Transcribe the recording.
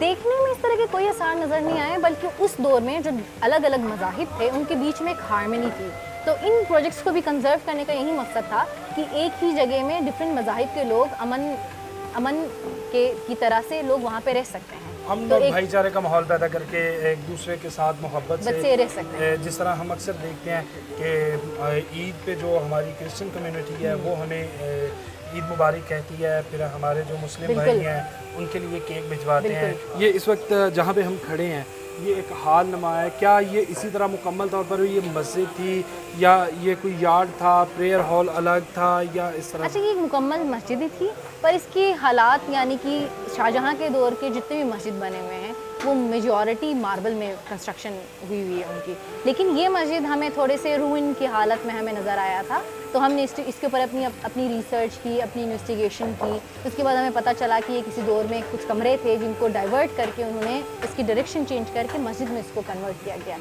دیکھنے میں اس طرح کے کوئی آثار نظر نہیں آئے، بلکہ اس دور میں جو الگ الگ مذاہب تھے ان کے بیچ میں ایک ہارمنی تھی. تو ان پروجیکٹس کو بھی کنزرو کرنے کا یہی مقصد تھا کہ ایک ہی جگہ میں ڈفرینٹ مذاہب کے لوگ امن کی طرح سے لوگ وہاں پہ رہ سکتے ہیں، امن اور بھائی چارے کا ماحول پیدا کر کے ایک دوسرے کے ساتھ محبت سے رہ سکتے ہیں. جس طرح ہم اکثر دیکھتے ہیں کہ عید پہ جو ہماری کرسچن کمیونٹی ہے وہ ہمیں عید مبارک کہتی ہے، پھر ہمارے جو مسلم بھائی ہیں ان کے لیے کیک بھجواتے ہیں. یہ اس وقت جہاں پہ ہم کھڑے ہیں یہ ایک حال نما ہے، کیا یہ اسی طرح مکمل طور پر یہ مسجد تھی یا یہ کوئی یارڈ تھا، پریئر ہال الگ تھا یا اس طرح؟ اچھا، یہ ایک مکمل مسجد ہی تھی، پر اس کے حالات یعنی کہ شاہجہاں کے دور کے جتنے بھی مسجد بنے ہوئے ہیں وہ میجورٹی ماربل میں کنسٹرکشن ہوئی ہوئی ہے ان کی. لیکن یہ مسجد ہمیں تھوڑے سے روئن کی حالت میں ہمیں نظر آیا تھا، تو ہم نے اس کے اوپر اپنی ریسرچ کی، اپنی انویسٹیگیشن کی. اس کے بعد ہمیں پتہ چلا کہ یہ کسی دور میں کچھ کمرے تھے جن کو ڈائیورٹ کر کے انہوں نے اس کی ڈائریکشن چینج کر کے مسجد میں اس کو کنورٹ کیا گیا.